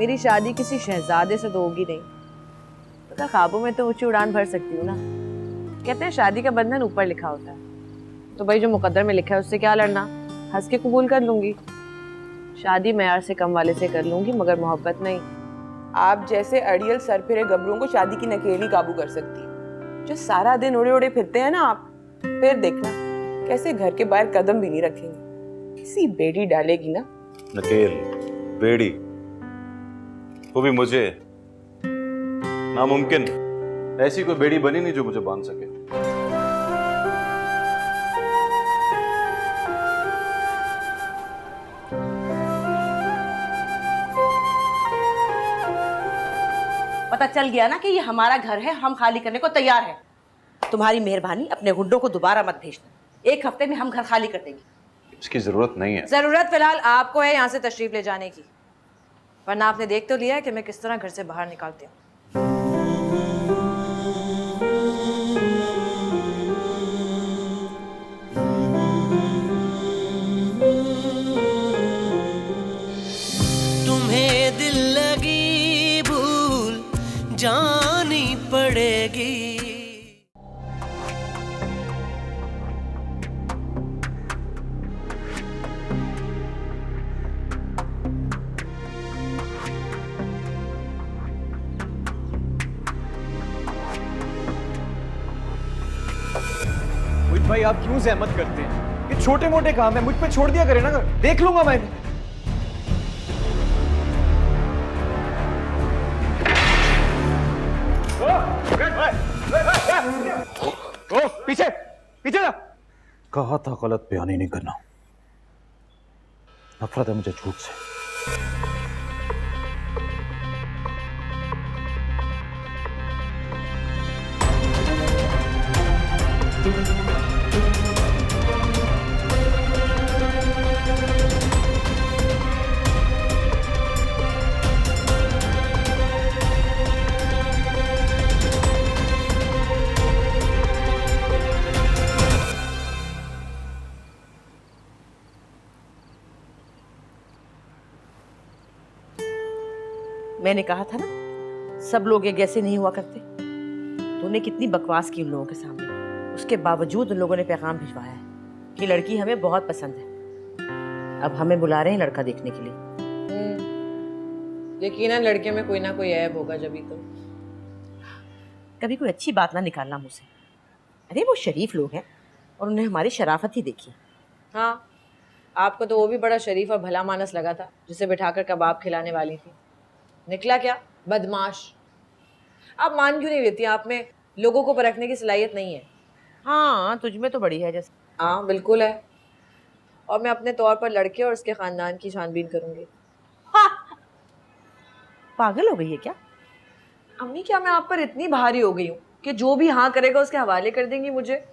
मेरी शादी किसी शहजादे से तो होगी नहीं, पता ख्वाबों में तो ऊंची उड़ान भर सकती हूँ ना। कहते हैं शादी का बंधन ऊपर लिखा होता है, तो भाई जो मुकद्दर में लिखा है उससे क्या लड़ना, हंस के कबूल कर लूंगी। शादी मेयार से कम वाले से कर लूंगी, मगर मोहब्बत नहीं। आप जैसे अड़ियल सरफिरे गबरों को शादी की नकेली काबू कर सकती है। जो सारा दिन उड़े उड़े फिरते हैं ना आप, फिर देखना कैसे घर के बाहर कदम भी नहीं रखेंगे। किसी बेड़ी डालेगी ना। नकेल, बेड़ी, वो भी मुझे? नामुमकिन। ऐसी कोई बेड़ी बनी नहीं जो मुझे बांध सके। पता चल गया ना कि ये हमारा घर है, हम खाली करने को तैयार हैं। तुम्हारी मेहरबानी, अपने गुंडों को दोबारा मत भेजना। 1 हफ्ते में हम घर खाली कर देंगे। इसकी जरूरत नहीं है। जरूरत फिलहाल आपको है यहाँ से तशरीफ ले जाने की, वरना आपने देख तो लिया है कि मैं किस तरह घर से बाहर निकालती हूँ। तुम्हें दिल लगी भूल जानी पड़ेगी। मोहित भाई, आप क्यों जहमत करते हैं? ये छोटे मोटे काम है, मुझ पे छोड़ दिया करे ना, देख लूंगा मैं। ओ, पीछे पीछे ना। कहा था गलत बयानी नहीं करना। नफरत है मुझे झूठ से। मैंने कहा था ना, सब लोग एक जैसे नहीं हुआ करते। तूने कितनी बकवास की उन लोगों के सामने, उसके बावजूद उन लोगों ने पैगाम भिजवाया है कि लड़की हमें बहुत पसंद है। अब हमें बुला रहे हैं लड़का देखने के लिए। यकीनन लड़के में कोई ना कोई ऐब होगा, जभी तो। कभी कोई अच्छी बात ना निकालना मुझसे। अरे वो शरीफ लोग हैं और उन्हें हमारी शराफत ही देखी। हाँ, आपको तो वो भी बड़ा शरीफ और भला मानस लगा था, जिसे बिठाकर कबाब खिलाने वाली थी। निकला क्या बदमाश। आप मान क्यों नहीं लेती? आप में लोगों को परखने की सलाहियत नहीं है। हाँ, तुझमें तो बड़ी है जैसे। हाँ बिल्कुल है, और मैं अपने तौर पर लड़के और उसके खानदान की छानबीन करूंगी। पागल हो गई है क्या? अम्मी, क्या मैं आप पर इतनी भारी हो गई हूँ कि जो भी हाँ करेगा उसके हवाले कर देंगी मुझे?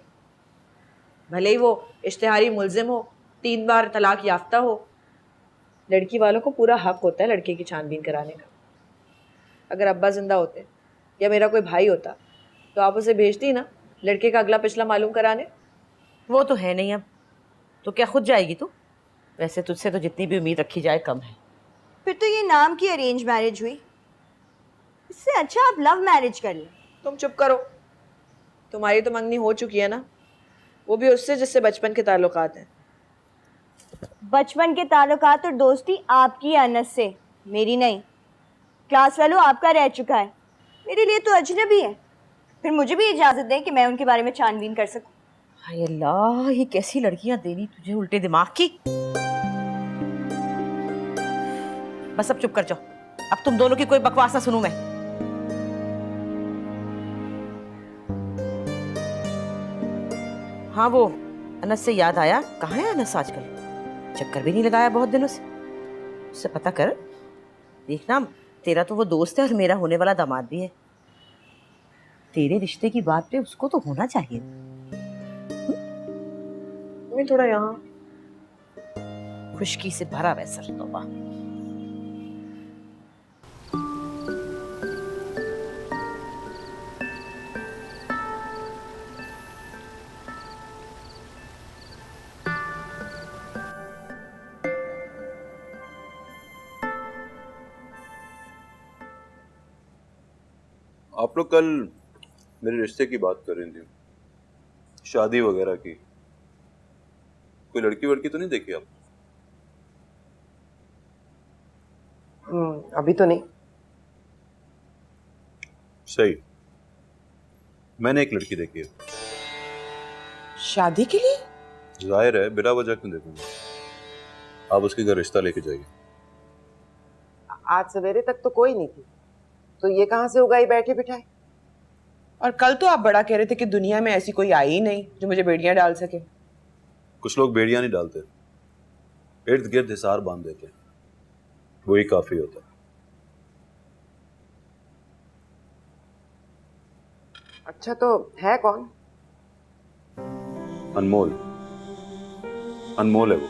भले ही वो इश्तिहारी मुल्जिम हो, 3 बार तलाक याफ्ता हो। लड़की वालों को पूरा हक होता है लड़के की छानबीन कराने का। अगर अब्बा जिंदा होते या मेरा कोई भाई होता तो आप उसे भेजती ना लड़के का अगला पिछला मालूम कराने। वो तो है नहीं अब, तो क्या खुद जाएगी तू? वैसे तुझसे तो जितनी भी उम्मीद रखी जाए कम है। फिर तो ये नाम की अरेंज मैरिज हुई। इससे अच्छा आप लव मैरिज कर लें। तुम चुप करो। तुम्हारी तो मंगनी हो चुकी है ना, वो भी उससे जिससे बचपन के ताल्लुकात हैं। बचपन के ताल्लुकात और दोस्ती आपकी अनस से, मेरी नहीं। क्लास फेलो आपका रह चुका है, मेरे लिए तो अजनबी है। फिर मुझे भी इजाजत दें कि मैं उनके बारे में छानबीन कर सकूं। हाय अल्लाह, ये कैसी लड़कियां देनी तुझे उल्टे दिमाग की। बस अब चुप कर जाओ, अब तुम दोनों की कोई बकवास ना सुनूं मैं। हाँ, वो अनस से याद आया, कहाँ है अनस आजकल? चक्कर भी नहीं लगाया बहुत दिनों से। उससे पता कर, देखना तेरा तो वो दोस्त है और मेरा होने वाला दामाद भी है। तेरे रिश्ते की बात पे उसको तो होना चाहिए। मैं थोड़ा यहाँ खुशकी से भरा वैसा तौबा। आप लोग कल मेरे रिश्ते की बात कर रही थी, शादी वगैरह की। कोई लड़की वड़की तो नहीं देखी आप? अभी तो नहीं। सही, मैंने एक लड़की देखी है। शादी के लिए? जाहिर है, बिना वजह क्यों देखूंगा। आप उसके घर रिश्ता लेके जाइए। आज सवेरे तक तो कोई नहीं थी, तो ये कहां से उगाई बैठे बिठाए? और कल तो आप बड़ा कह रहे थे कि दुनिया में ऐसी कोई आई ही नहीं जो मुझे बेड़ियां डाल सके। कुछ लोग बेड़ियां नहीं डालते, इर्द गिर्द हिसार बांध देते, वही काफी होता है। अच्छा, तो है कौन? अनमोल, अनमोल है वो।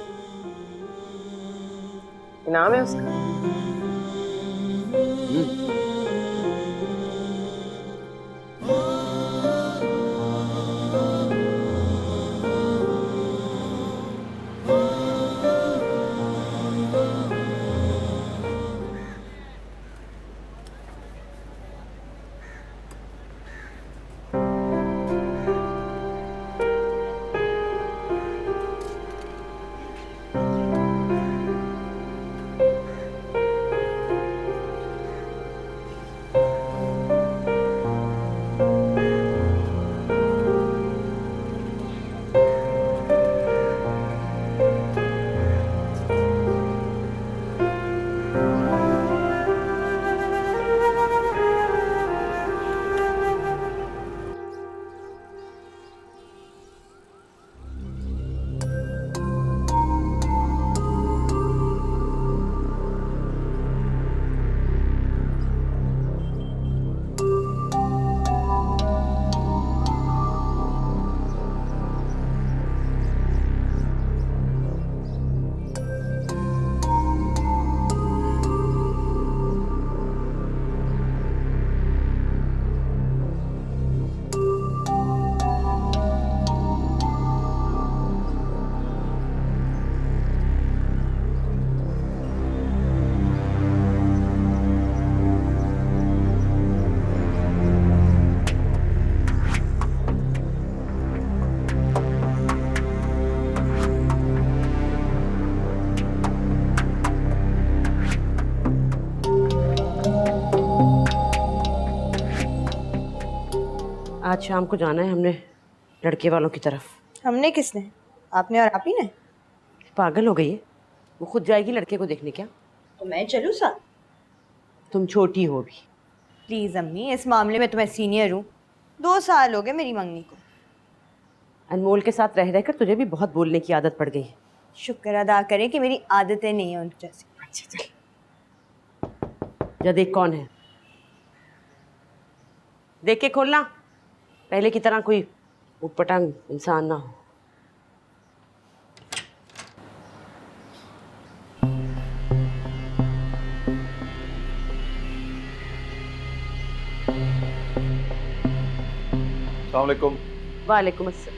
नाम है उसका? आज शाम को जाना है हमने लड़के वालों की तरफ। हमने किसने? आपने और आप ही ने? पागल हो गई है, वो खुद जाएगी लड़के को देखने। क्या तो मैं चलूँ साथ? तुम छोटी हो भी। प्लीज़ अम्मी, इस मामले में तो मैं सीनियर हूँ। 2 साल हो गए मेरी मंगनी को। अनमोल के साथ रह रहकर तुझे भी बहुत बोलने की आदत पड़ गई है। शुक्र अदा करें कि मेरी आदतें नहीं हैं उनकी जैसी। अच्छा चल जा, देख कौन है, देख के खोलना, पहले की तरह कोई उटपटांग इंसान ना हो। अस्सलाम वालेकुम। वालेकुम अस्सलाम।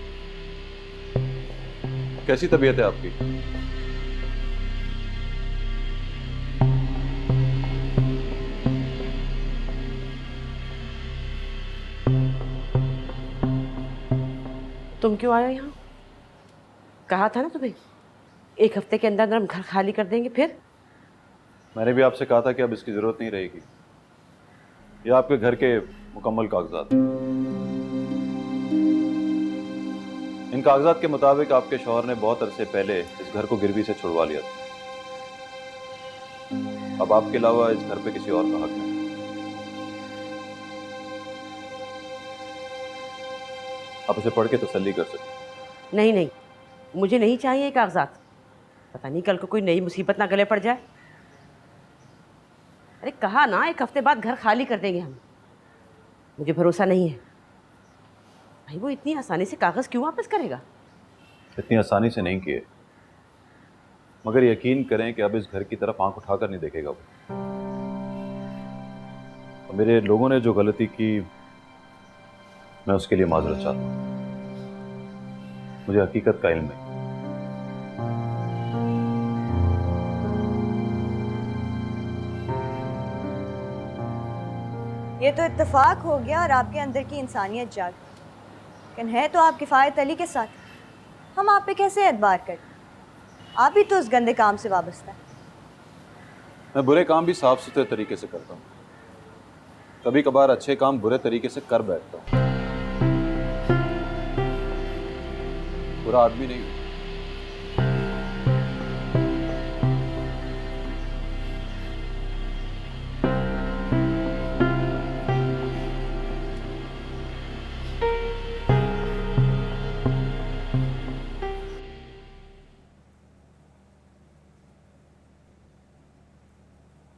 कैसी तबीयत है आपकी? तुम क्यों आए हो यहाँ? कहा था ना तुम्हें 1 हफ्ते के अंदर अंदर हम घर खाली कर देंगे। फिर मैंने भी आपसे कहा था कि अब इसकी जरूरत नहीं रहेगी। ये आपके घर के मुकम्मल कागजात हैं। इन कागजात के मुताबिक आपके शौहर ने बहुत अरसे पहले इस घर को गिरवी से छुड़वा लिया था। अब आपके अलावा इस घर पे किसी और का हक नहीं। आप उसे पढ़ के तसल्ली कर सकते। नहीं नहीं, मुझे नहीं चाहिए ये कागजात। पता नहीं कल को कोई नई मुसीबत ना गले पड़ जाए। अरे कहा ना 1 हफ्ते बाद घर खाली कर देंगे हम। मुझे भरोसा नहीं है भाई, वो इतनी आसानी से कागज क्यों वापस करेगा? इतनी आसानी से नहीं किए, मगर यकीन करें कि अब इस घर की तरफ आंख उठाकर नहीं देखेगा वो। और मेरे लोगों ने जो गलती की, मैं उसके लिए माजरत चाहता हूँ। मुझे हकीकत का इल्म है। ये तो इत्तेफाक हो गया और आपके अंदर की इंसानियत जाग, लेकिन है तो आप किफ़ायत अली के साथ, हम आप पे कैसे एतबार करते? आप भी तो उस गंदे काम से वाबस्ता है। मैं बुरे काम भी साफ सुथरे तरीके से करता हूँ, कभी कभार अच्छे काम बुरे तरीके से कर बैठता हूँ। बुरा आदमी नहीं हूँ।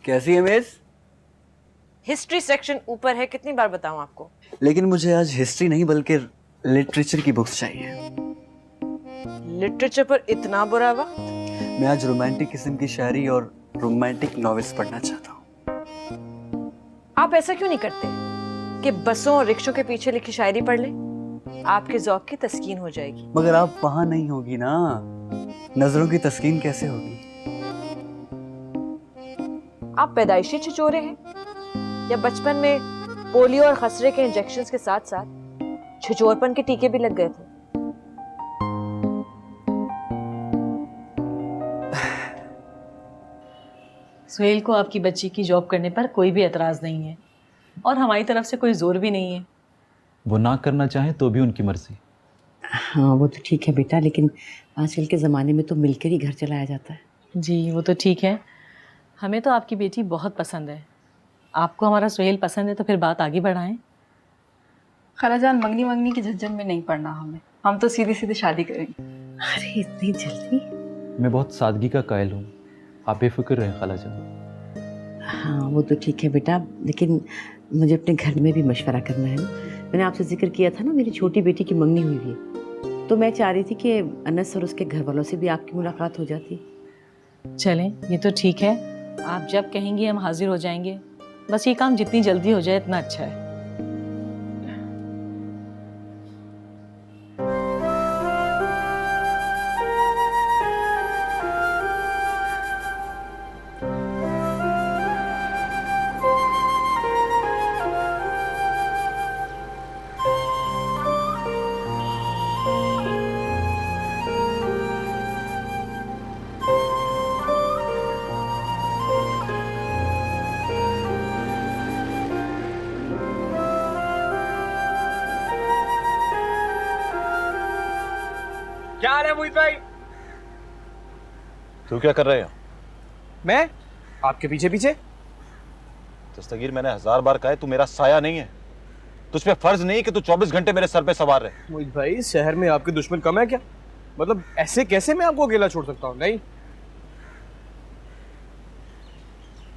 कैसी है मिस? हिस्ट्री सेक्शन ऊपर है, कितनी बार बताऊं आपको? लेकिन मुझे आज हिस्ट्री नहीं बल्कि लिटरेचर की बुक्स चाहिए। लिटरेचर पर इतना बुरा वक्त? मैं आज रोमांटिक किस्म की शायरी और रोमांटिक नॉवेल्स पढ़ना चाहता हूँ। आप ऐसा क्यों नहीं करते कि बसों और रिक्शों के पीछे लिखी शायरी पढ़ लें? आपके ज़ौक़ की तस्कीन हो जाएगी। मगर आप वहां नहीं होगी ना, नजरों की तस्कीन कैसे होगी? आप पैदाइशी छिछोरे हैं या बचपन में पोलियो और खसरे के इंजेक्शंस के साथ साथ छिछोरपन के टीके भी लग गए थे? सुहेल को आपकी बच्ची की जॉब करने पर कोई भी एतराज़ नहीं है और हमारी तरफ से कोई जोर भी नहीं है। वो ना करना चाहे तो भी उनकी मर्जी। हाँ वो तो ठीक है बेटा, लेकिन आजकल के ज़माने में तो मिलकर ही घर चलाया जाता है। जी वो तो ठीक है, हमें तो आपकी बेटी बहुत पसंद है। आपको हमारा सुहेल पसंद है तो फिर बात आगे बढ़ाएं। खालाजान मंगनी मंगनी की झंझट में नहीं पड़ना हमें, हम तो सीधी सीधी शादी करेंगे। अरे इतनी जल्दी? मैं बहुत सादगी का कायल हूँ, आप बेफिक्र रहें खालाजान। हाँ वो तो ठीक है बेटा, लेकिन मुझे अपने घर में भी मशवरा करना है ना। मैंने आपसे जिक्र किया था ना मेरी छोटी बेटी की मंगनी हुई है, तो मैं चाह रही थी कि अनस और उसके घर वालों से भी आपकी मुलाकात हो जाती। चलें ये तो ठीक है, आप जब कहेंगी हम हाजिर हो जाएंगे। बस ये काम जितनी जल्दी हो जाए इतना अच्छा है। क्या हाल है मोहित भाई? तू क्या कर रहे हो? मैं आपके पीछे पीछे। दस्तगीर, मैंने 1000 बार कहा है तू मेरा साया नहीं है। तुझ पे फर्ज नहीं है कि तू 24 घंटे मेरे सर पे सवार रहे। मोहित भाई, इस शहर में आपके दुश्मन कम है क्या? मतलब ऐसे कैसे मैं आपको अकेला छोड़ सकता हूँ? नहीं।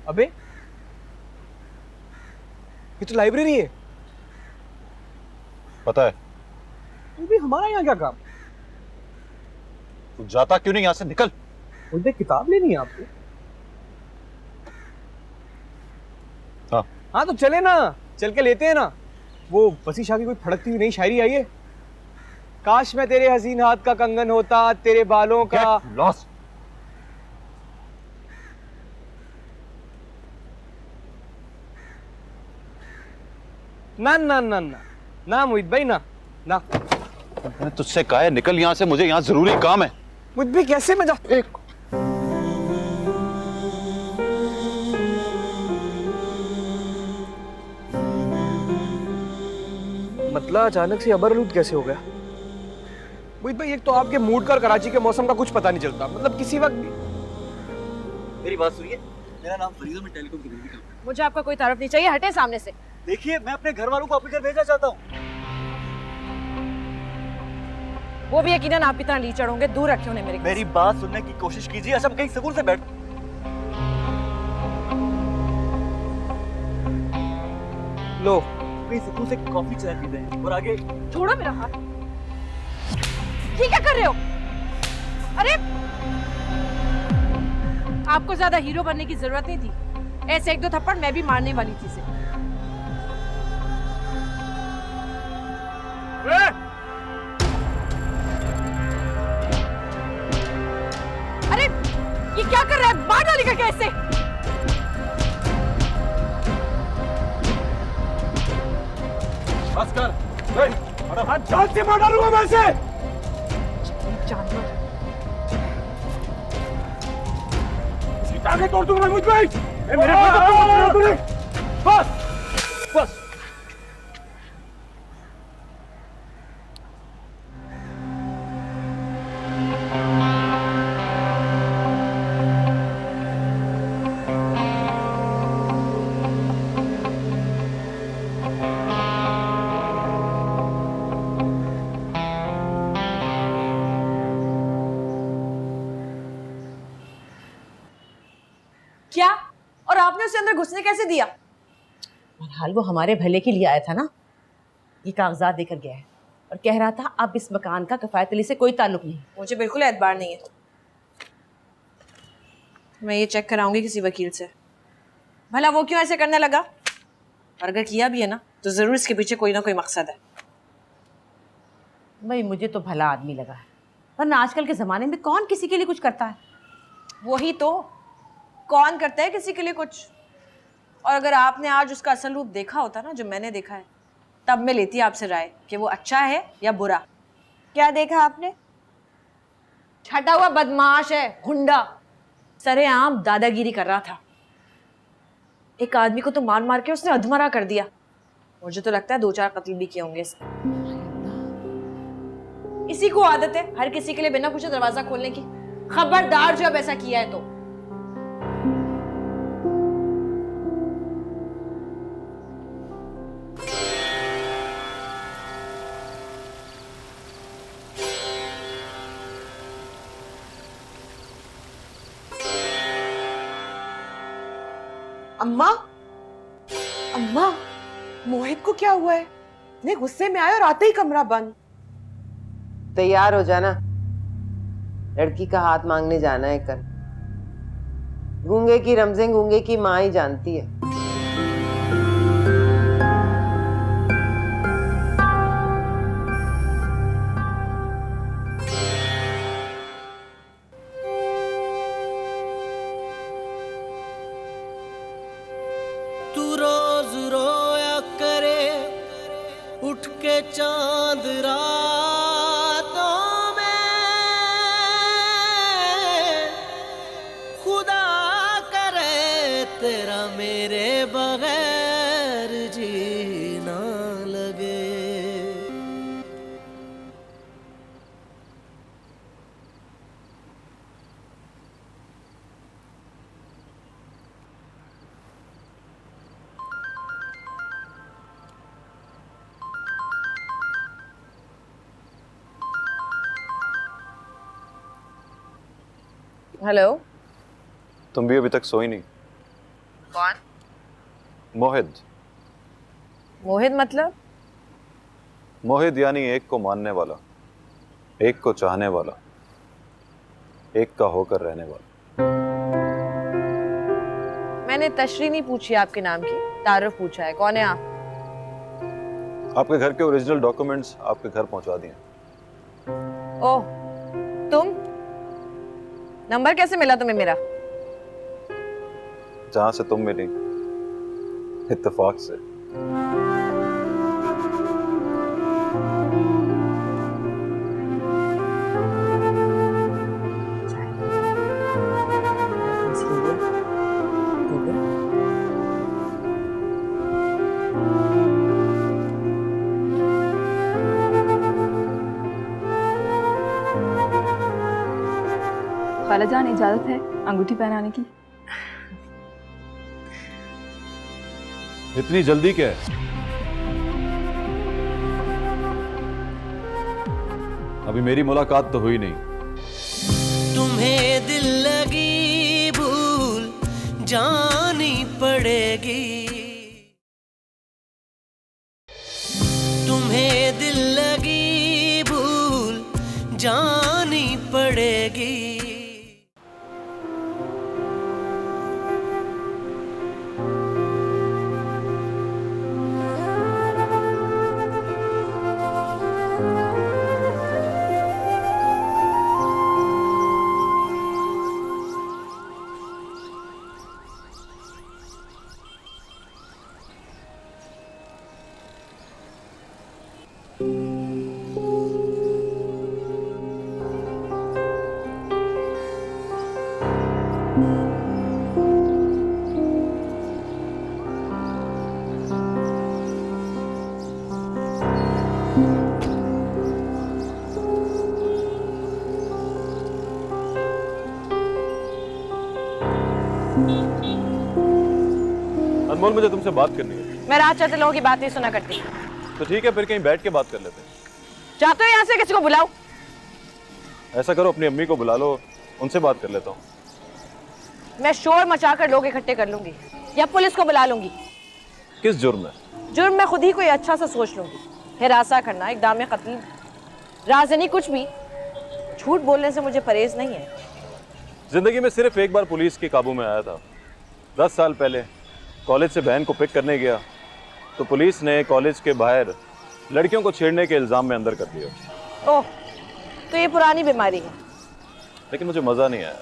अबे ये तो लाइब्रेरी है। पता है। तो भी हमारा यहाँ क्या काम? तू जाता क्यों नहीं यहाँ से? निकल। मुझे किताब लेनी है आपको? हाँ तो चले ना, चल के लेते हैं ना। वो वसी शाह की कोई फड़कती हुई नई शायरी आई है। काश मैं तेरे हसीन हाथ का कंगन होता, तेरे बालों का लॉस। ना ना ना ना ना मोहित भाई, ना ना। मैंने तुझसे कहा है निकल यहाँ से, मुझे यहाँ जरूरी काम है। मोहित भाई कैसे मैं जा? एक मतलब अचानक से अबरलूद कैसे हो गया? मोहित भाई, एक तो आपके मूड का और कराची के मौसम का कुछ पता नहीं चलता, मतलब किसी वक्त भी। मेरी बात सुनिए, मेरा नाम फरीदा, मैं टेलीकॉम की डिलीवरी करता हूं। मुझे आपका कोई तारुफ नहीं चाहिए, हटे सामने से। देखिए, मैं अपने घर वालों को आपके घर भेजना चाहता हूँ। वो भी यकीनन आप की तरह लीचड़ होंगे, दूर रखे उन्हें मेरे। मेरी बात सुनने की कोशिश कीजिए। अच्छा कहीं सुकून से बैठ। लो कहीं सुकून से कॉफी चाय पीते हैं और आगे। छोड़ो मेरा हाथ। ये क्या कर रहे हो? अरे आपको ज्यादा हीरो बनने की जरूरत नहीं थी। ऐसे एक दो थप्पड़ मैं भी मारने वाली थी इसे। अरे ये क्या कर रहा है? मार डालेगा कैसे? जान से मार डालूंगा मैं इसे। इसकी टांगें तोड़ दूंगा मैं मुझ पे। मेरे तूने बस बस। क्या? और आपने उसे अंदर घुसने कैसे दिया? हाल वो हमारे भले के लिए आया था ना। ये कागजात देकर गया है और कह रहा था अब इस मकान का कफायत अली से कोई ताल्लुक नहीं। मुझे बिल्कुल एतबार नहीं है। मैं ये चेक कराऊंगी किसी वकील से, भला वो क्यों ऐसे करने लगा, और अगर किया भी है ना तो जरूर इसके पीछे कोई ना कोई मकसद है। भाई मुझे तो भला आदमी लगा है, वरना आजकल के ज़माने में कौन किसी के लिए कुछ करता है। वही तो, कौन करता है किसी के लिए कुछ। और अगर आपने आज उसका असल रूप देखा होता ना, जो मैंने देखा है, तब मैं लेती आपसे राय कि वो अच्छा है या बुरा। क्या देखा आपने? छटा हुआ बदमाश है, गुंडा, सरेआम दादागिरी कर रहा था। एक आदमी को तो मार मार के उसने अधमरा कर दिया। मुझे तो लगता है 2-4 कत्ल भी किए होंगे इसने। इसी को आदत है हर किसी के लिए बिना पूछे दरवाजा खोलने की। खबरदार जो अब ऐसा किया है तो। अम्मा, अम्मा, मोहित को क्या हुआ है? इतने गुस्से में आए और आते ही कमरा बंद। तैयार हो जाना, लड़की का हाथ मांगने जाना है कल। गूंगे की रमजें गूंगे की माँ ही जानती है। तू रोज रोया करे उठ के चांद रातों में, खुदा करे तेरा मेरे बगैर जीना लगे। हेलो, तुम भी अभी तक सोई नहीं? कौन? मोहित। मोहित मतलब? मोहित यानी एक को मानने वाला, एक को चाहने वाला, एक का होकर रहने वाला। मैंने तशरी नहीं पूछी आपके नाम की, तारुफ पूछा है। कौन है आप? आपके घर के ओरिजिनल डॉक्यूमेंट्स आपके घर पहुंचा दिए। ओह, तुम? नंबर कैसे मिला तुम्हें मेरा? जहां से तुम मिली, इत्तेफाक से। खालाजान इजाजत है अंगूठी पहनाने की? इतनी जल्दी क्या है? अभी मेरी मुलाकात तो हुई नहीं। तुम्हें दिल लगी भूल जानी पड़ेगी, तुम्हें दिल लगी भूल जानी पड़ेगी। अनमोल, मुझे तुमसे बात करनी है। मैं रात चलते लोगों की बात नहीं सुना करती। तो ठीक है, फिर कहीं बैठ के बात कर लेते हैं। चाहते हो यहाँ से किसी को बुलाओ? ऐसा करो, अपनी अम्मी को बुला लो, उनसे बात कर लेता हूँ। मैं शोर मचाकर लोग इकट्ठे कर लूंगी या पुलिस को बुला लूंगी। किस जुर्म में? जुर्म मैं खुद ही कोई अच्छा सा सोच लूंगी। हिरासा करना, इक़दाम कत्ल, राज़नी, कुछ भी। झूठ बोलने से मुझे परहेज नहीं है। जिंदगी में सिर्फ एक बार पुलिस के काबू में आया था। 10 साल पहले कॉलेज से बहन को पिक करने गया तो पुलिस ने कॉलेज के बाहर लड़कियों को छेड़ने के इल्ज़ाम में अंदर कर दिया। ओह, तो ये पुरानी बीमारी है। लेकिन मुझे मज़ा नहीं आया।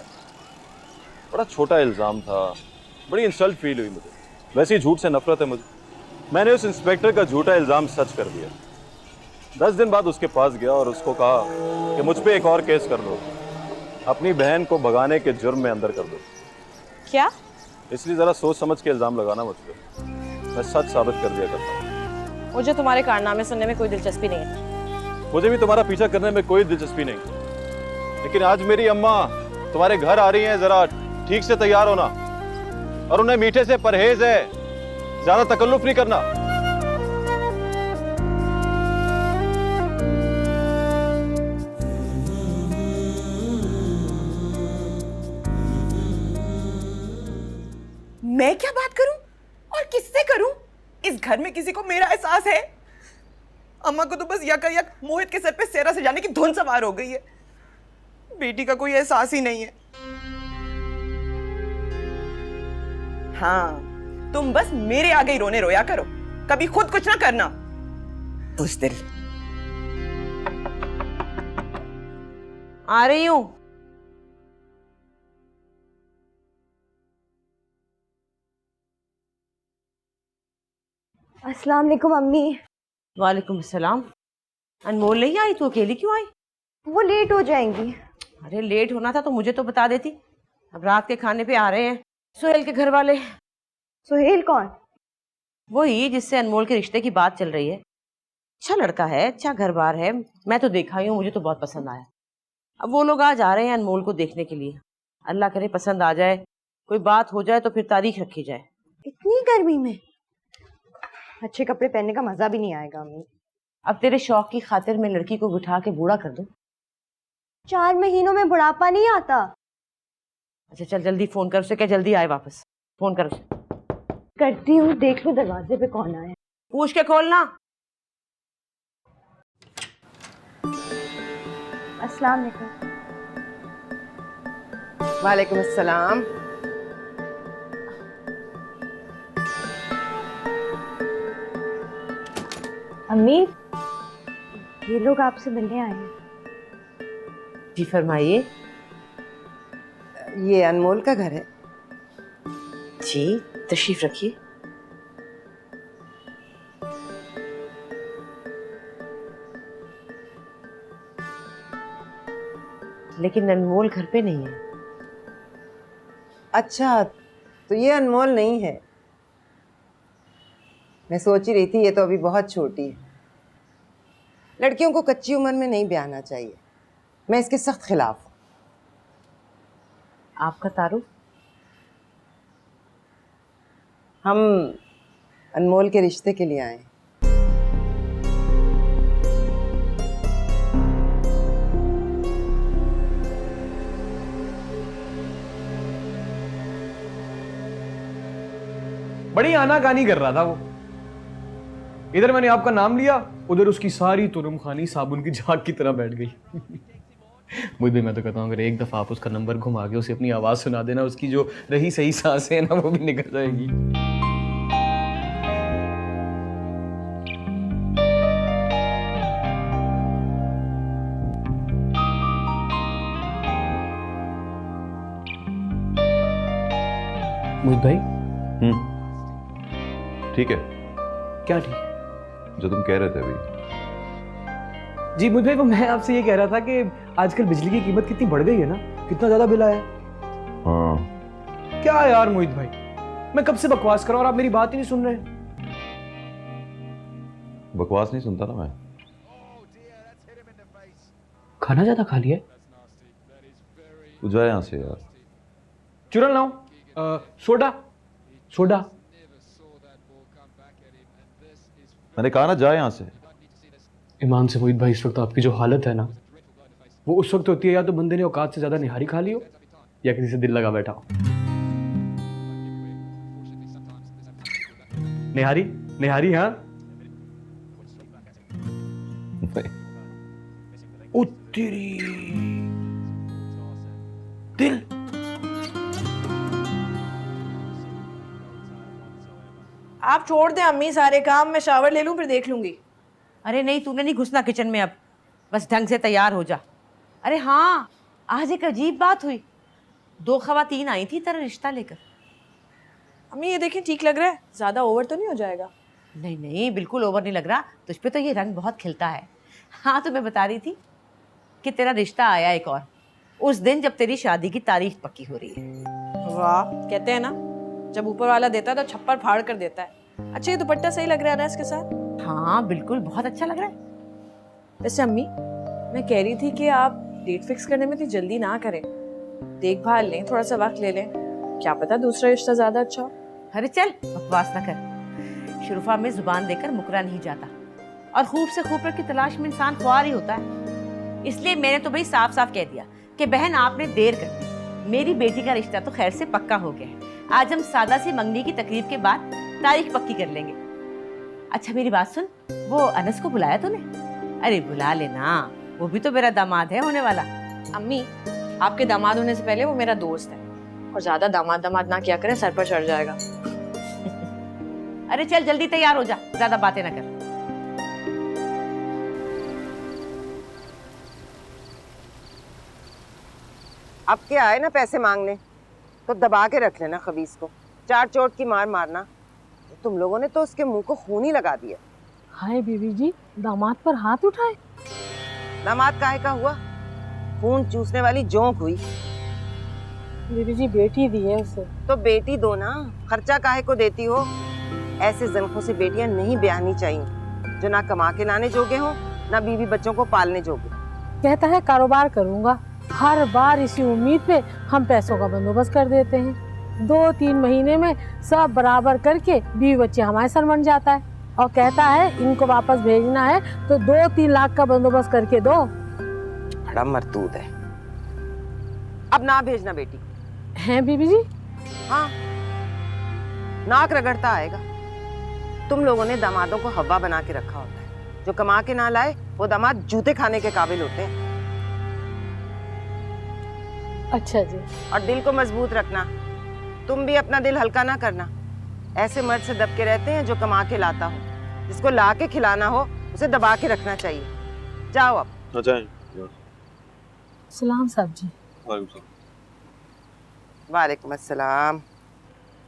बड़ा छोटा इल्ज़ाम था, बड़ी इंसल्ट फील हुई मुझे। वैसे ही झूठ से नफरत है मुझे। मैंने उस इंस्पेक्टर का झूठा इल्ज़ाम सच कर दिया। 10 दिन बाद उसके पास गया और उसको कहा कि मुझ पे एक और केस कर दो, अपनी बहन को भगाने के जुर्म में अंदर कर दो। क्या? इसलिए ज़रा सोच समझ के इल्ज़ाम लगाना मुझ पे। मैं सच साबित कर दिया करता हूँ। मुझे तुम्हारे कारनामे सुनने में कोई दिलचस्पी नहीं है। मुझे भी तुम्हारा पीछा करने में कोई दिलचस्पी नहीं, लेकिन आज मेरी अम्मा तुम्हारे घर आ रही हैं, ज़रा ठीक से तैयार होना और उन्हें मीठे से परहेज है, ज़्यादा तकल्लुफ नहीं करना। मैं क्या बात करूं और किससे करूं? इस घर में किसी को मेरा एहसास है? अम्मा को तो बस यकायक मोहित के सर पे सेहरा सजाने की धुन सवार हो गई है। बेटी का कोई एहसास ही नहीं है। हाँ, तुम बस मेरे आगे ही रोने रोया करो, कभी खुद कुछ ना करना। बुज़दिल। आ रही हूँ। अस्सलाम वालेकुम अम्मी। वालेकुम अस्सलाम। अनमोल नहीं आई? तू अकेली क्यों आई? वो लेट हो जाएंगी। अरे लेट होना था तो मुझे तो बता देती। अब रात के खाने पे आ रहे हैं सुहेल के घर वाले। सुहेल कौन? वही जिससे अनमोल के रिश्ते की बात चल रही है। अच्छा लड़का है, अच्छा घर बार है, मैं तो देखा ही हूँ, मुझे तो बहुत पसंद आया। अब वो लोग आज आ रहे हैं अनमोल को देखने के लिए। अल्लाह करे पसंद आ जाए, कोई बात हो जाए तो फिर तारीख रखी जाए। इतनी गर्मी में अच्छे कपड़े पहनने का मजा भी नहीं आएगा अम्मी। अब तेरे शौक की खातिर मैं लड़की को बिठा के बूढ़ा कर दूं? 4 महीनों में बुढ़ापा नहीं आता। अच्छा चल जल्दी फोन कर उसे, क्या जल्दी आए वापस। फोन कर उसे। करती हूँ, देख लो दरवाजे पे कौन आया। पूछ के खोलना। अस्सलाम वालेकुम। वालेकुम अस्सलाम। अम्मी, ये लोग आपसे मिलने आए हैं। जी फरमाइए। ये अनमोल का घर है। जी तशरीफ रखिए। लेकिन अनमोल घर पे नहीं है। अच्छा, तो ये अनमोल नहीं है। मैं सोच ही रही थी ये तो अभी बहुत छोटी है। लड़कियों को कच्ची उम्र में नहीं ब्याहना चाहिए। मैं इसके सख्त खिलाफ हूँ। आपका तारुफ? हम अनमोल के रिश्ते के लिए आए हैं। बड़ी आनाकानी कर रहा था वो। इधर मैंने आपका नाम लिया, उधर उसकी सारी तुरम खानी साबुन की झाग की तरह बैठ गई। मुझे मैं तो कहता हूँ अगर एक दफा आप उसका नंबर घुमा के उसे अपनी आवाज सुना देना, उसकी जो रही सही सांसें हैं ना वो भी निकल जाएगी। मोहित भाई। ठीक है। क्या ठीक है? जो तुम कह रहे थे अभी। जी मोहित भाई, वो मैं आपसे ये कह रहा था कि आजकल बिजली की कीमत कितनी बढ़ गई है ना, कितना ज्यादा बिल आया। हाँ। क्या यार मोहित भाई, मैं कब से बकवास कर रहा हूं और आप मेरी बात ही नहीं सुन रहे। बकवास नहीं सुनता ना मैं। खाना ज्यादा खा लिया। तू जा यहाँ से यार। चुरन लाऊं? सोडा? सोडा? मैंने कहा ना जा यहाँ से। ईमान से मोहित भाई, इस वक्त आपकी जो हालत है ना, वो उस वक्त होती है या तो बंदे ने औकात से ज्यादा निहारी खा ली हो या किसी से दिल लगा बैठा हो। निहारी निहारी, हाँ। ओ तेरी दिल। आप छोड़ दें अम्मी सारे काम, मैं शावर ले लूं फिर देख लूंगी। अरे नहीं, तूने नहीं घुसना किचन में अब, बस ढंग से तैयार हो जा। अरे हाँ, आज एक अजीब बात हुई। 2 खवातीन आई थी तेरा रिश्ता लेकर। अम्मी ये देखें, ठीक लग रहा है? ज़्यादा ओवर तो नहीं हो जाएगा? नहीं नहीं, बिल्कुल ओवर नहीं लग रहा, तुझ पे तो ये रंग बहुत खिलता है। हाँ, तो मैं बता रही थी कि तेरा रिश्ता आया एक और, उस दिन जब तेरी शादी की तारीख पक्की हो रही है। वाह, कहते हैं ना जब ऊपर वाला देता है तो छप्पर फाड़ कर देता है। अच्छा, ये दुपट्टा सही लग रहा है ना इसके साथ? हाँ बिल्कुल, बहुत अच्छा लग रहा है। वैसे अम्मी, मैं कह रही थी कि आप डेट फिक्स करने में इतनी जल्दी ना करें, देखभाल लें, थोड़ा सा वक्त ले लें, क्या पता दूसरा रिश्ता ज्यादा अच्छा हो। अरे चल बकवास ना कर, शुरुफा में जुबान देकर मुकरा नहीं जाता, और खूब से खूबसूरत की तलाश में इंसान ख्वार ही होता है। इसलिए मैंने तो भाई साफ साफ कह दिया कि बहन आपने देर कर दी, मेरी बेटी का रिश्ता तो खैर से पक्का हो गया है। आज हम सादा सी मंगनी की तकरीब के बाद तारीख पक्की कर लेंगे। अच्छा मेरी बात सुन, वो अनस को बुलाया तूने? अरे बुला लेना, वो भी तो मेरा दामाद है होने वाला। अम्मी, आपके दामाद होने से पहले वो मेरा दोस्त है, और ज्यादा दामाद दामाद ना किया करें, सर पर चढ़ जाएगा। अरे चल जल्दी तैयार हो जा, ज्यादा बातें ना कर। अब के आए ना पैसे मांगने तो दबा के रख लेना खबीस को, 4 चोट की मार मारना। तुम लोगों ने तो उसके मुंह को खून ही लगा दिया। हाय बीबी जी, दामाद पर हाथ उठाए। दामाद काहे का हुआ? खून चूसने वाली जोंक हुई। बीबी जी बेटी दी है उसे। तो बेटी दो ना, खर्चा काहे को देती हो? ऐसे जंखों से बेटियां नहीं ब्याहनी चाहिए जो ना कमा के लाने जोगे हो, ना बीवी बच्चों को पालने जोगे। कहता है कारोबार करूंगा, हर बार इसी उम्मीद पे हम पैसों का बंदोबस्त कर देते हैं। 2-3 महीने में सब बराबर करके बीवी बच्चे हमारे सर बन जाता है, और कहता है इनको वापस भेजना है तो 2-3 लाख का बंदोबस्त करके दो। बड़ा मरतूद है। अब ना भेजना बेटी। हैं बीबी जी? हाँ, नाक रगड़ता आएगा। तुम लोगों ने दामादों को हवा बना के रखा होता है, जो कमा के ना लाए वो दामाद जूते खाने के काबिल होते हैं। अच्छा जी। और दिल को मजबूत रखना, तुम भी अपना दिल हल्का ना करना। ऐसे मर्द से दबके रहते हैं जो कमा के लाता हो, जिसको ला के खिलाना हो उसे दबा के रखना चाहिए। जाओ अब। सलाम साहब जी। वालेकुम अस्सलाम।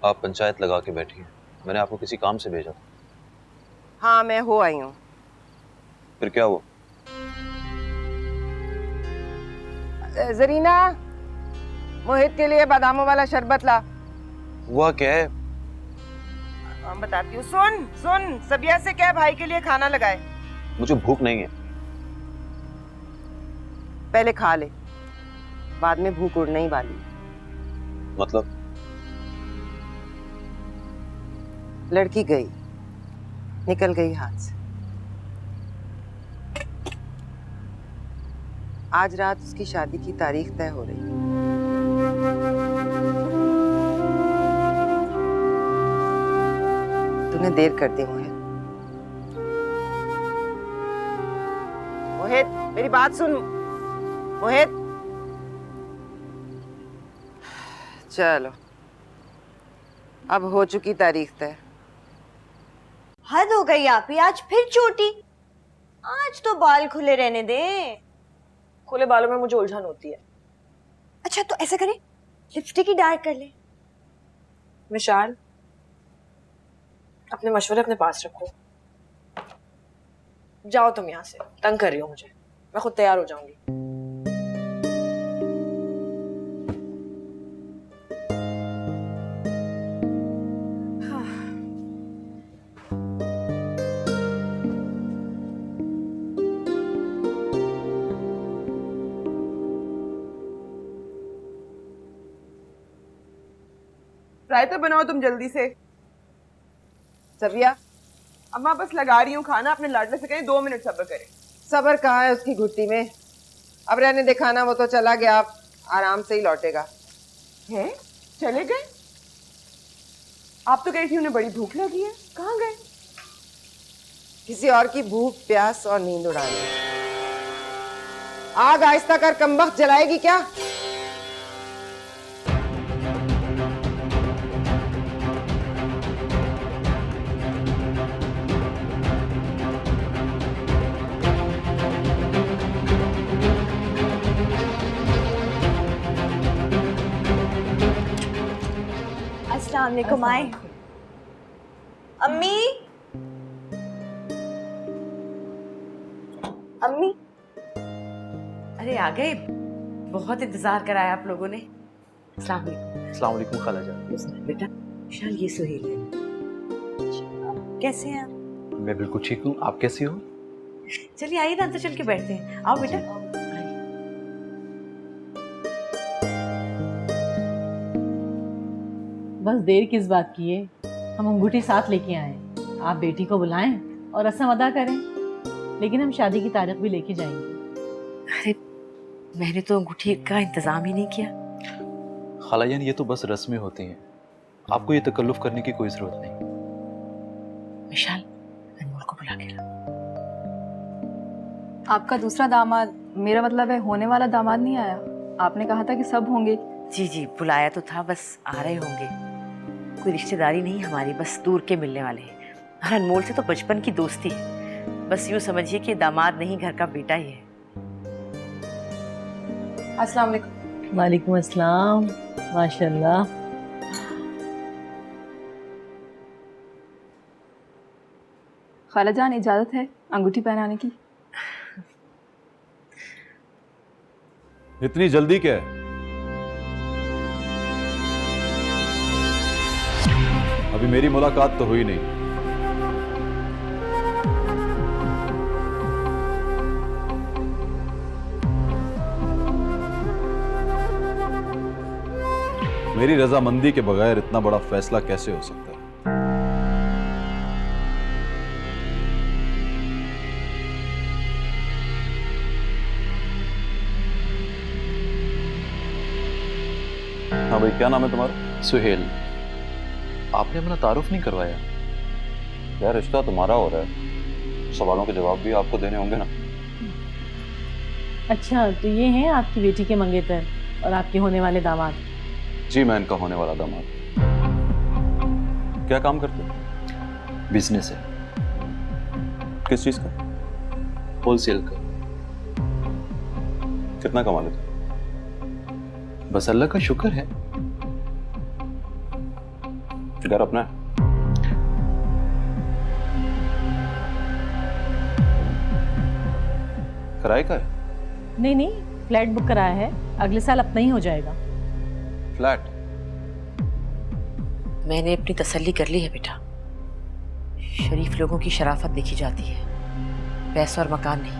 आप पंचायत लगा के बैठी हैं, मैंने आपको किसी काम से भेजा। हाँ मैं हो आई हूँ। फिर क्या हुआ? जरीना, मोहित के लिए बादामों वाला शरबत ला। हुआ क्या है? हाँ बताती हूँ। सुन सुन, सबिया से क्या भाई के लिए खाना लगाए। मुझे भूख नहीं है। पहले खा ले, बाद में भूख उड़ने ही वाली। मतलब? लड़की गई, निकल गई हाथ से। आज रात उसकी शादी की तारीख तय हो रही है। तूने देर कर दी मोहित। मोहित मेरी बात सुन। मोहित चलो, अब हो चुकी तारीख तय। हद हो गई आप ही, आज फिर चोटी। आज तो बाल खुले रहने दे। खुले बालों में मुझे उलझन होती है। अच्छा तो ऐसा करें, लिपस्टिक ही डार्क कर ले। विशाल, अपने मशवरे अपने पास रखो। जाओ तुम यहाँ से, तंग कर रही हो मुझे, मैं खुद तैयार हो जाऊंगी। रायता बनाओ तुम जल्दी से। सबिया, अम्मा बस लगा रही हूँ खाना, अपने लाडले से कहें 2 मिनट सब्र करें। सबर कहाँ है उसकी घुट्टी में। अब रहने दे खाना, वो तो चला गया, आप आराम से ही लौटेगा। हैं? चले गए? आप तो कही थी उन्हें बड़ी भूख लगी है, कहाँ गए? किसी और की भूख प्यास और नींद उड़ाने। आग आहिस्ता कर, कमबख्त जलाएगी क्या? अस्सलाम वालेकुम। आए अम्मी, अम्मी। अरे आ गए, बहुत इंतजार कराया आप लोगों ने। अस्सलाम वालेकुम। अस्सलाम वालेकुम खालाजान। बेटा विशाल, ये सुहेल है। कैसे हैं आप? मैं बिल्कुल ठीक हूँ, आप कैसी हो? चलिए आइए ना, अंदर चल के बैठते हैं। आओ बेटा। बस देर किस बात की है, हम अंगूठी साथ लेके आए। आप बेटी को बुलाएं और रस्म अदा करें, लेकिन हम शादी की तारीख भी लेके जाएंगे। अरे मैंने तो अंगूठी का इंतजाम ही नहीं किया। खालाजान, ये तो बस रस्में होती हैं, आपको ये तकल्लुफ करने की कोई जरूरत नहीं। विशाल, अनमोल को बुला के ला। आपका दूसरा दामाद, मेरा मतलब है होने वाला दामाद नहीं आया? आपने कहा था कि सब होंगे। जी जी, बुलाया तो था, बस आ रहे होंगे। कोई रिश्तेदारी नहीं हमारी, बस दूर के मिलने वाले हैं। और अनमोल से तो बचपन की दोस्ती है, बस यूँ समझिए कि दामाद नहीं, घर का बेटा ही है। अस्सलाम वालेकुम। वालेकुम अस्सलाम। माशाल्लाह। खालाजान, इजाजत है अंगूठी पहनाने की? इतनी जल्दी क्या है? अभी मेरी मुलाकात तो हुई नहीं। मेरी रजामंदी के बगैर इतना बड़ा फैसला कैसे हो सकता है? हाँ भाई, क्या नाम है तुम्हारा? सुहेल। आपने अपना तारुफ नहीं करवाया। यार, रिश्ता तुम्हारा हो रहा है, सवालों के जवाब भी आपको देने होंगे ना। अच्छा, तो ये हैं आपकी बेटी के मंगेतर और आपके होने वाले दामाद? जी, मैं इनका होने वाला दामाद। क्या काम करते हो? बिजनेस है। किस चीज का? होलसेल का। कितना कमा लेते हो? बस अल्लाह का शुक्र है। घर अपना है? किराए का है? नहीं नहीं, फ्लैट बुक कराया है, अगले साल अपना ही हो जाएगा। फ्लैट? मैंने अपनी तसल्ली कर ली है बेटा। शरीफ लोगों की शराफत देखी जाती है, पैसा और मकान नहीं।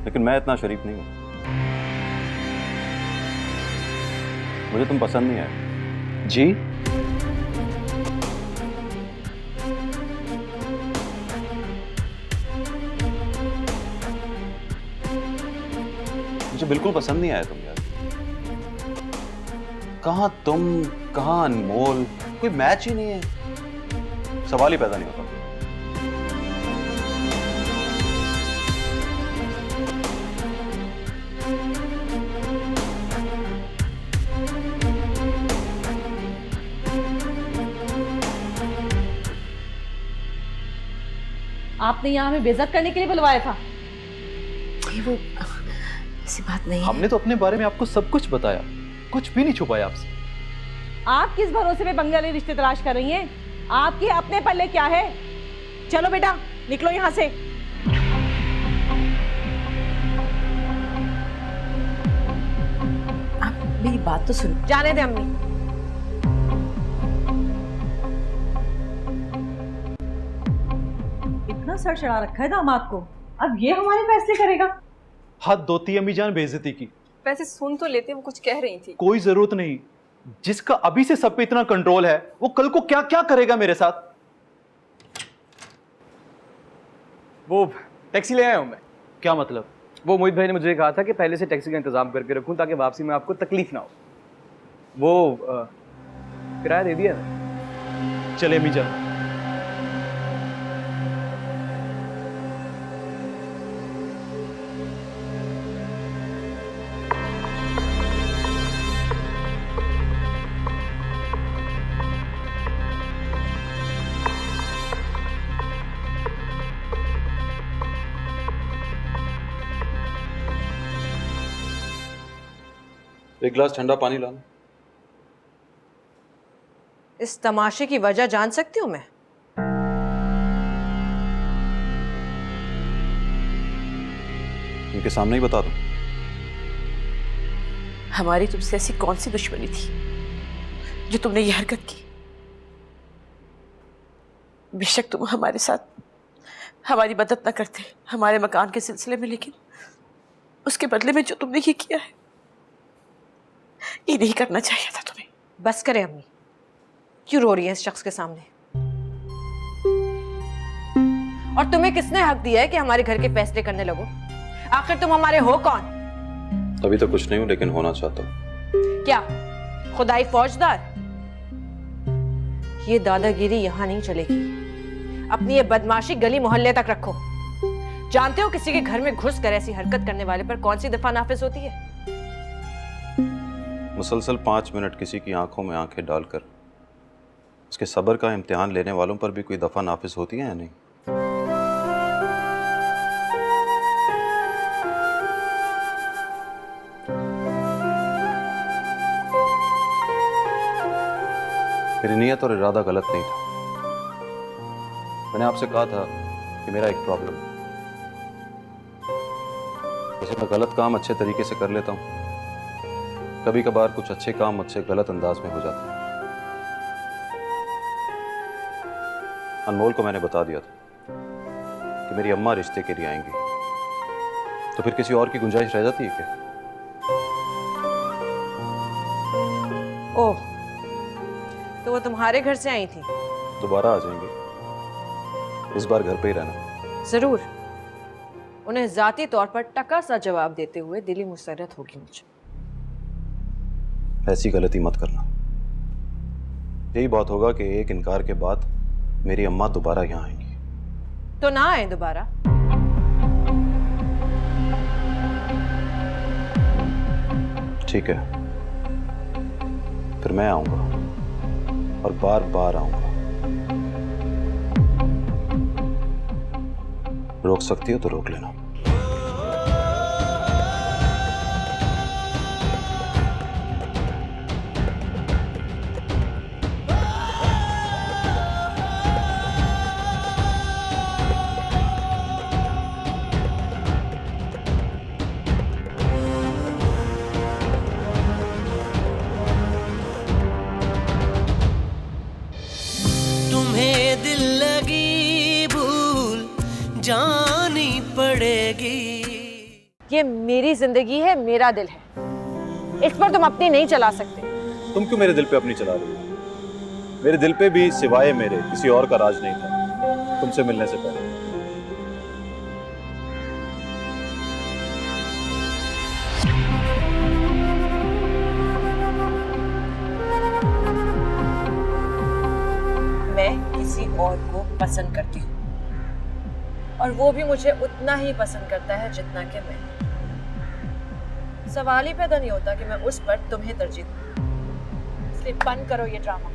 लेकिन मैं इतना शरीफ नहीं हूं। मुझे तुम पसंद नहीं आए। जी? मुझे बिल्कुल पसंद नहीं आया तुम यार। कहाँ तुम, कहाँ अनमोल, कोई मैच ही नहीं है। सवाल ही पैदा नहीं होता। आपने यहाँ हमें बेइज्जत करने के लिए बुलवाया था? वो ऐसी बात नहीं है। हमने तो अपने बारे में आपको सब कुछ बताया, कुछ भी नहीं छुपाया आपसे। आप किस भरोसे पे बंगाली रिश्ते तलाश कर रही हैं? आपके अपने पल्ले क्या है? चलो बेटा, निकलो यहाँ से। आप मेरी बात तो सुनो। जाने दे अम्मी। इतना सर चढ़ा रखा है दामाद को, अब ये हमारे फैसले करेगा? हाथ धोती अम्मी जान बेइज्जती की। वैसे सुन तो लेते, वो कुछ कह रही थी। कोई जरूरत नहीं, जिसका अभी से सब पे इतना कंट्रोल है, वो कल को क्या क्या करेगा मेरे साथ? वो टैक्सी ले आया हूं मैं। क्या मतलब? वो मोहित भाई ने मुझे कहा था कि पहले से टैक्सी का इंतजाम करके रखूं ताकि वापसी में आपको तकलीफ ना हो। वो किराया दे दिया ना। चले अम्मी जान। एक गिलास ठंडा पानी लाना। इस तमाशे की वजह जान सकती हूँ मैं? उनके सामने ही बता दूं। हमारी तुमसे ऐसी कौन सी दुश्मनी थी जो तुमने ये हरकत की? बेशक तुम हमारे साथ हमारी मदद न करते हमारे मकान के सिलसिले में, लेकिन उसके बदले में जो तुमने ये किया है, ये नहीं करना चाहिए था तुम्हें। बस करें अम्मी, क्यों रो रही है इस शख्स के सामने? और तुम्हें किसने हक दिया है कि हमारे घर के फैसले करने लगो? आखिर तुम हमारे हो कौन? अभी तो कुछ नहीं हूं, लेकिन होना चाहता हूं। क्या खुदाई फौजदार? ये दादागिरी यहां नहीं चलेगी। अपनी ये बदमाशी गली मोहल्ले तक रखो। जानते हो किसी के घर में घुस कर ऐसी हरकत करने वाले पर कौन सी दफा नाफिज होती है? मुसलसल 5 मिनट किसी की आंखों में आंखें डालकर उसके सब्र का इम्तिहान लेने वालों पर भी कोई दफा नाफिज होती है या नहीं? मेरी नीयत और इरादा गलत नहीं था। मैंने आपसे कहा था कि मेरा एक प्रॉब्लम है, जैसे मैं गलत काम अच्छे तरीके से कर लेता हूं, कभी कभार कुछ अच्छे काम मुझसे गलत अंदाज में हो जाते हैं। अनमोल को मैंने बता दिया था कि मेरी अम्मा रिश्ते के लिए आएंगी, तो फिर किसी और की गुंजाइश रह जाती है क्या? ओह, तो वो तुम्हारे घर से आई थी? दोबारा आ जाएंगे, इस बार घर पे ही रहना। जरूर। उन्हें जाती तौर पर टका सा जवाब देते हुए दिली मुसरत होगी मुझे। ऐसी गलती मत करना। यही बात होगा कि एक इनकार के बाद मेरी अम्मा दोबारा यहाँ आएंगी। तो ना आए दोबारा। ठीक है, फिर मैं आऊंगा और बार बार आऊंगा। रोक सकती हो तो रोक लेना। तुम्हें दिल लगी भूल जानी पड़ेगी। ये मेरी जिंदगी है, मेरा दिल है, इस पर तुम अपनी नहीं चला सकते। तुम क्यों मेरे दिल पे अपनी चला रही हो? मेरे दिल पे भी सिवाय मेरे किसी और का राज नहीं था तुमसे मिलने से पहले। मैं किसी और को पसंद करती हूँ, और वो भी मुझे उतना ही पसंद करता है जितना कि मैं। सवाल ही पैदा नहीं होता कि मैं उस पर तुम्हें तरजीह दूं। इसलिए बंद करो ये ड्रामा।